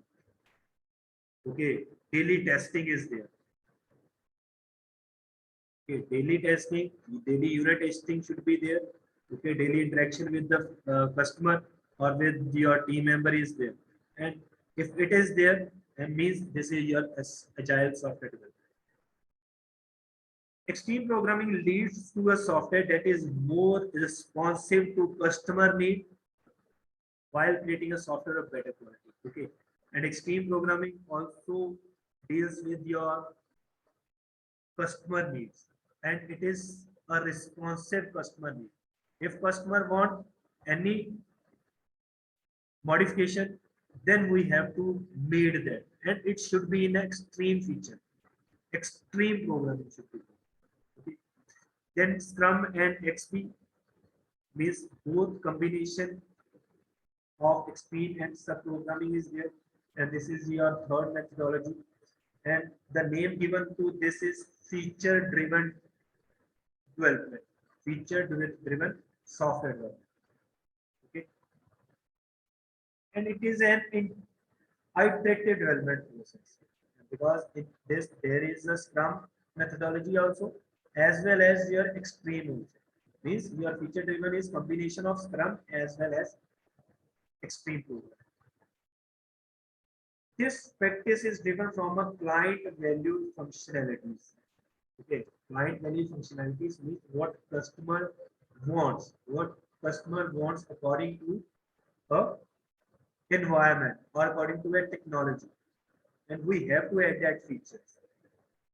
Okay, daily testing is there. Okay, daily testing, daily unit testing should be there. Okay, daily interaction with the customer or with your team member is there, and if it is there, that means this is your agile software development. Extreme programming leads to a software that is more responsive to customer need while creating a software of better quality. Okay, and extreme programming also deals with your customer needs, and it is a responsive customer need. If customer want any modification, then we have to made that, and it should be in extreme feature. Extreme programming should be. Okay. Then Scrum and XP means both combination of XP and subprogramming is there, and this is your third methodology. And the name given to this is feature driven development, feature driven software development. Okay, and it is an iterative development process, because in this there is a Scrum methodology also, as well as your extreme also. Means your feature driven is combination of Scrum as well as extreme program. This practice is driven from a client value functionalities. Okay, client value functionalities means what customer wants according to a environment or according to a technology, and we have to add that features.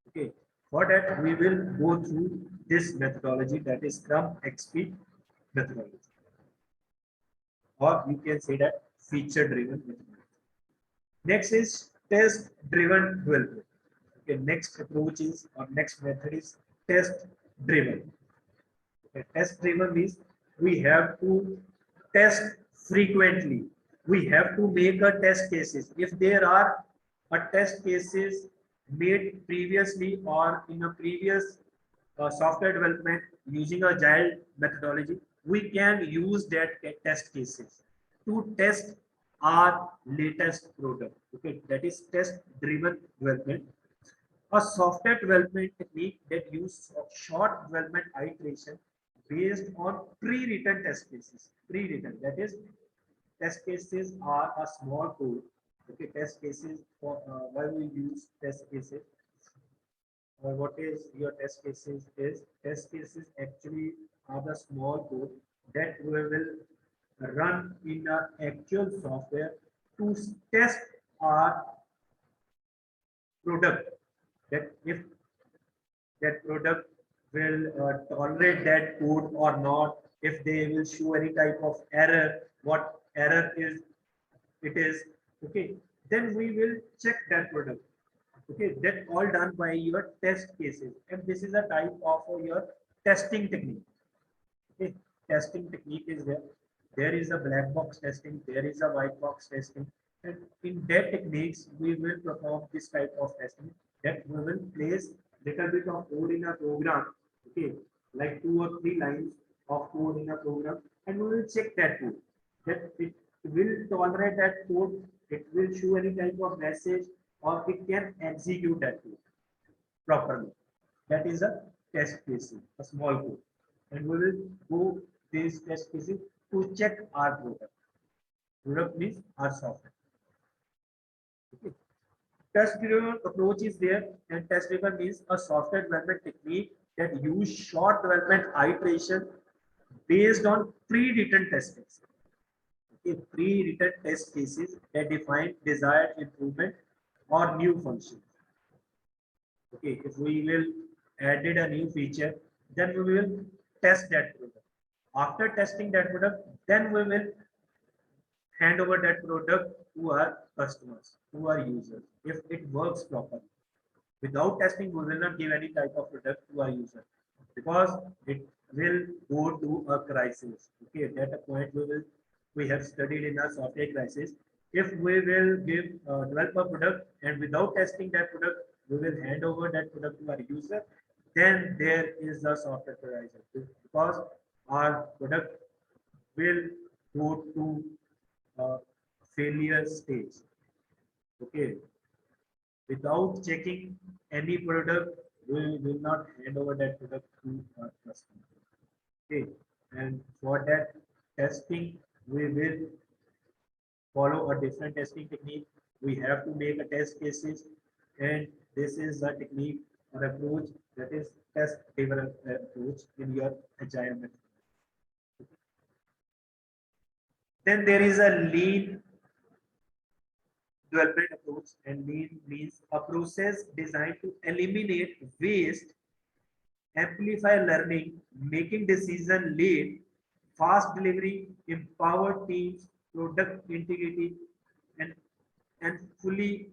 Okay, for that we will go through this methodology, that is Scrum XP methodology, or you can say that feature driven methodology. Next is test driven development. Okay, next approach is, or next method is test driven. Okay, test driven means we have to test frequently. We have to make a test cases. If there are a test cases made previously or in a previous software development using agile methodology, we can use that test cases to test our latest product. Okay, that is test driven development, a software development technique that uses short development iteration based on pre-written test cases. Pre-written, that is, test cases are a small code. Okay, test cases for why we use test cases. What is your test cases? Is test cases actually are the small code that we will run in our actual software to test our product that if that product will tolerate that code or not, if they will show any type of error, what error is it is, okay, then we will check that product. Okay, that all done by your test cases, and this is a type of your testing technique. Okay, testing technique is there. There is a black box testing, there is a white box testing, and in that techniques we will perform this type of testing, that we will place little bit of code in a program, okay, like 2 or 3 lines of code in a program, and we will check that code, that it will tolerate that code, it will show any type of message, or it can execute that code properly. That is a test case, a small code. And we will go these test cases to check our product. Product means our software. Okay. Test driven approach is there, and test driven means a software development technique that use short development iteration based on pre-written test cases. Okay, pre-written test cases that define desired improvement or new functions. Okay, if we will added a new feature, then we will test that product. After testing that product, then we will hand over that product to our customers, to our users, if it works properly. Without testing, we will not give any type of product to our user, because it will go to a crisis. Okay, at a point we have studied in our software crisis. If we will give develop a product and without testing that product, we will hand over that product to our user, then there is a software crisis, because our product will go to failure stage. Okay, without checking any product, we will not hand over that product to our customer. Okay, and for that testing, we will follow a different testing technique. We have to make a test cases, and this is a technique or approach, that is test driven approach in your agile method. Then there is a lean development approach, and lean means a process designed to eliminate waste, amplify learning, making decision late, fast delivery, empower teams, product integrity, and fully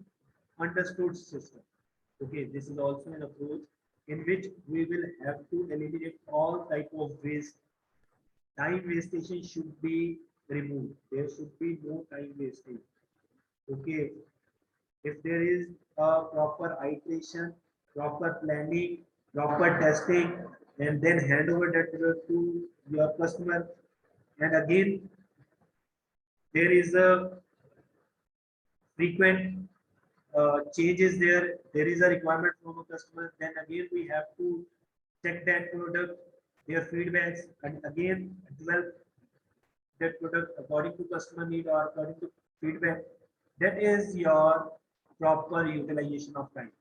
understood system. Okay, this is also an approach in which we will have to eliminate all type of waste. Time wastation should be removed. There should be no time wasting. Okay, if there is a proper iteration, proper planning, proper testing, and then hand over that product to your customer, and again there is a frequent changes there. There is a requirement from a customer. Then again we have to check that product, their feedbacks, and again develop that product according to customer need or according to feedback. That is your proper utilization of time.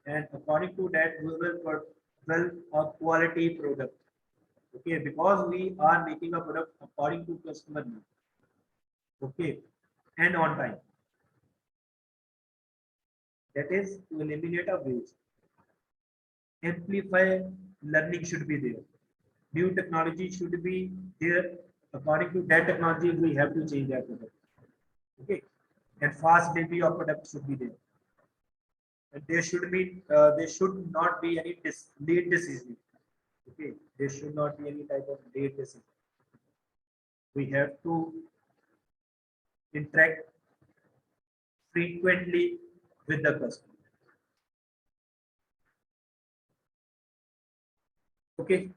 And according to that, we will develop a quality product. Okay, because we are making a product according to customer need. Okay, and on time. That is to eliminate a waste. Amplify learning should be there. New technology should be there. According to that technology, we have to change that product. Okay, and fast delivery of product should be there. And there should not be any late decision. Okay, there should not be any type of late decision. We have to interact frequently with the customer. Okay,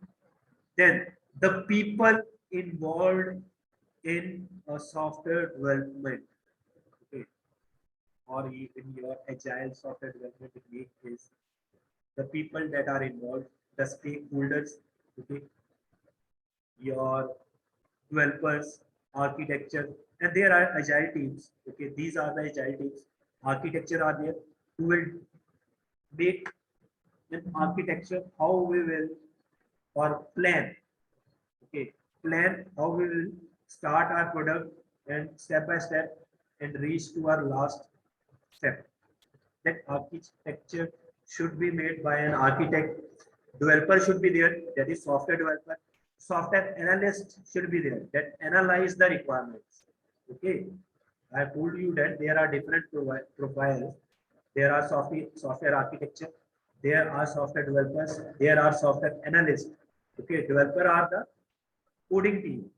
then the people involved in a software development, okay, or in your agile software development technique is the people that are involved, the stakeholders, okay, your developers, architecture, and there are agile teams. Okay, these are the agile teams. Architecture are there who will make an architecture how we will or plan. Okay, plan how we will start our product and step by step and reach to our last step. That architecture should be made by an architect. Developer should be there, that is software developer. Software analyst should be there, that analyze the requirements. Okay, I told you that there are different profiles. There are software architecture, there are software developers, there are software analysts. Okay, developer are the coding team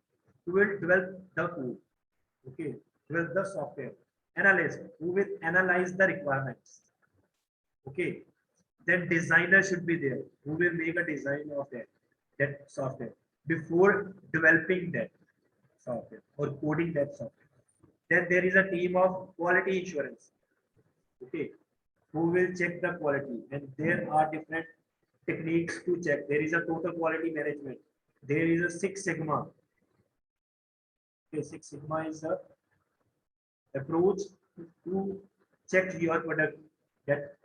who will develop the code. Okay, develop the software. Analyst who will analyze the requirements. Okay, then designer should be there who will make a design of that software before developing that software or coding that software. Then there is a team of quality assurance. Okay, who will check the quality, and there are different techniques to check. There is a total quality management. There is a Six Sigma. Okay, Six Sigma is the approach to check your product, that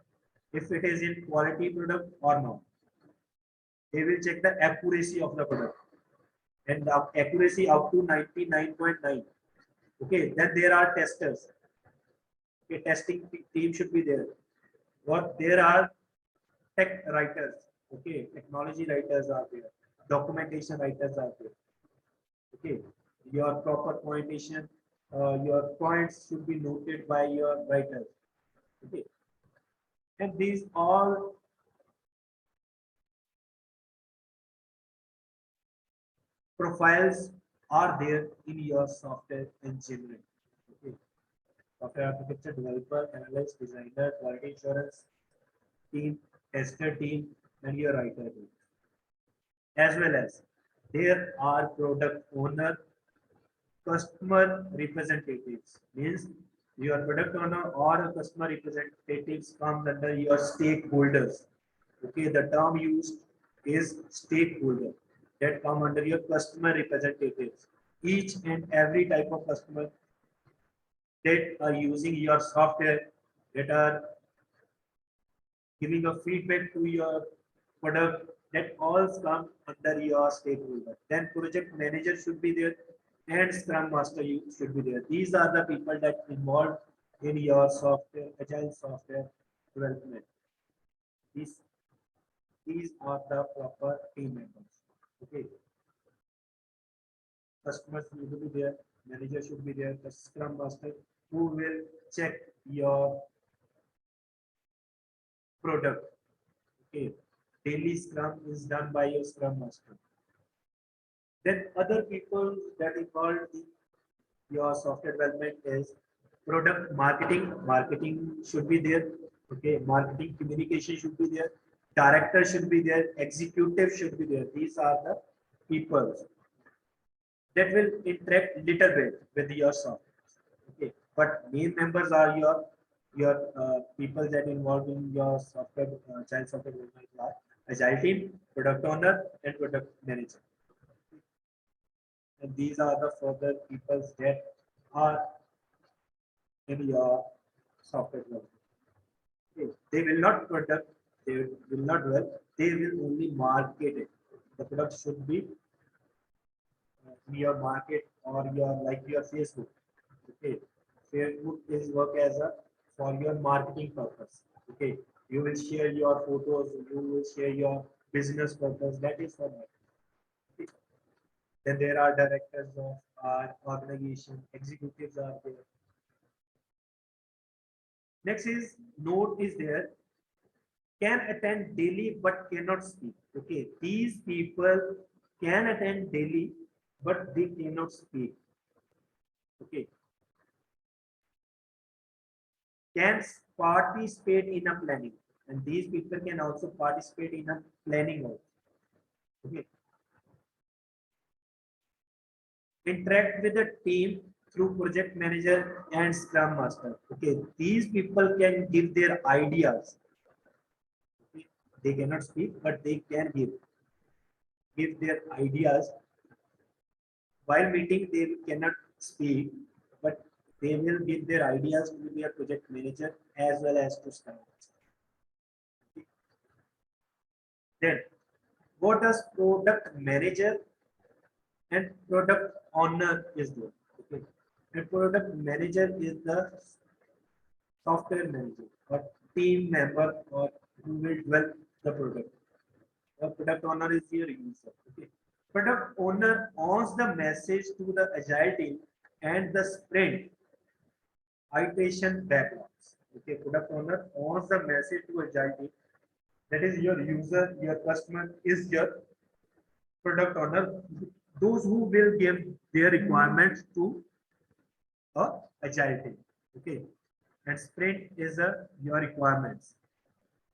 if it is in quality product or not. They will check the accuracy of the product, and the accuracy up to 99.9. Okay, then there are testers. Okay, testing team should be there. What there are tech writers. Okay, technology writers are there. Documentation writers are there. Okay, your proper pointation, your points should be noted by your writers. Okay, and these all profiles are there in your software engineering. Okay, software architecture, developer, analyst, designer, quality assurance team, tester team, and your writer team. As well as there are product owner, customer representatives. Means your product owner or a customer representatives comes under your stakeholders. Okay, the term used is stakeholder, that come under your customer representatives. Each and every type of customer that are using your software, that are giving a feedback to your product, that all come under your stakeholder. Then project manager should be there, and scrum master you should be there. These are the people that involved in your software, agile software development. These these are the proper team members. Okay, customers need to be there, manager should be there, the scrum master who will check your product. Okay, daily scrum is done by your scrum master. Then other people that involved in your software development is product marketing. Marketing should be there. Okay, marketing communication should be there. Director should be there. Executive should be there. These are the people that will interact little bit with your software. Okay, but main members are your people that involved in your software child software development are agile team, product owner, and product manager. And these are the further people that are in your software development. Okay. They will not product, they will not develop, they will only market it. The product should be in your market or your like your Facebook. Okay, Facebook is work as a for your marketing purpose. Okay, you will share your photos, you will share your business purpose. That is for that. Okay. Then there are directors of our organization, executives are there. Next is note is there, can attend daily but cannot speak. Okay, these people can attend daily but they cannot speak. Okay, can participate in a planning, and these people can also participate in a planning also. Okay, interact with the team through project manager and scrum master. Okay, these people can give their ideas. Okay. They cannot speak but they can give their ideas. While meeting they cannot speak, but they will give their ideas to their project manager as well as to scrum master. Okay. Then what does product manager and product owner is there? Okay, and product manager is the software manager or team member or who will develop the product. The product owner is your user. Okay. Product owner owns the message to the agile team and the sprint iteration backlogs. Okay, product owner owns the message to agile team. That is your user, your customer is your product owner. Those who will give their requirements to a agile team. Okay, and sprint is your requirements,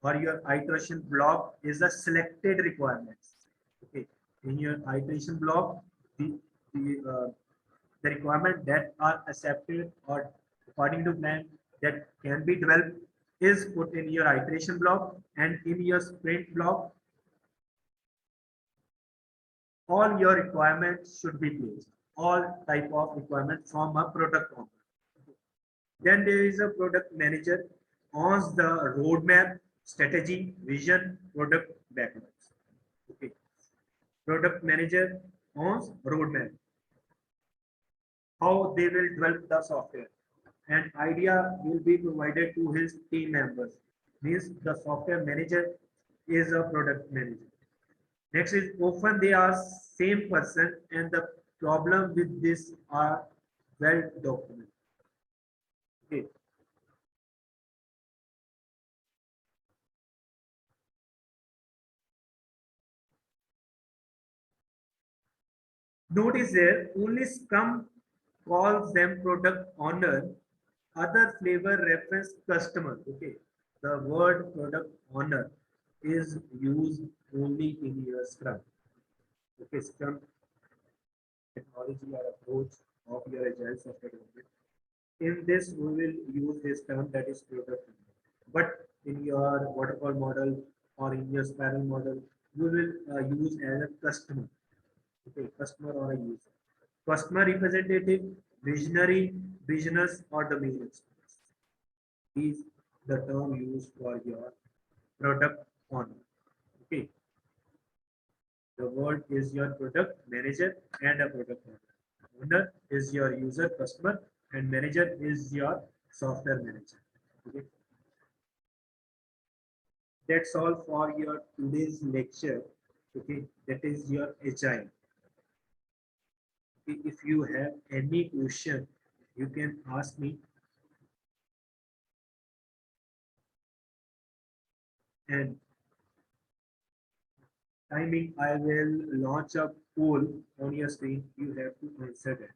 or your iteration block is the selected requirements. Okay, in your iteration block, the the, uh, the requirement that are accepted or according to plan that can be developed is put in your iteration block, and in your sprint block all your requirements should be placed, all type of requirements from a product owner. Then there is a product manager owns the roadmap, strategy, vision, product backlogs. Okay. Product manager owns roadmap, how they will develop the software. An idea will be provided to his team members. Means the software manager is a product manager. Next is often they are same person and the problem with this are well documented. Okay. Notice there only Scrum calls them product owner, other flavor reference customer. Okay, the word product owner is used only in your Scrum. Okay, Scrum technology or approach of your agile software development. In this, we will use this term that is product owner. But in your waterfall model or in your spiral model, we will use as a customer. Okay, customer or a user. Customer representative, visionary, business, or domain experts. Is the term used for your product owner. Okay, the word is your product manager and a product owner. Owner is your user customer, and manager is your software manager. Okay, that's all for your today's lecture. Okay, that is your HI. Okay, if you have any question, you can ask me, and timing I will launch a poll on your screen. You have to answer that.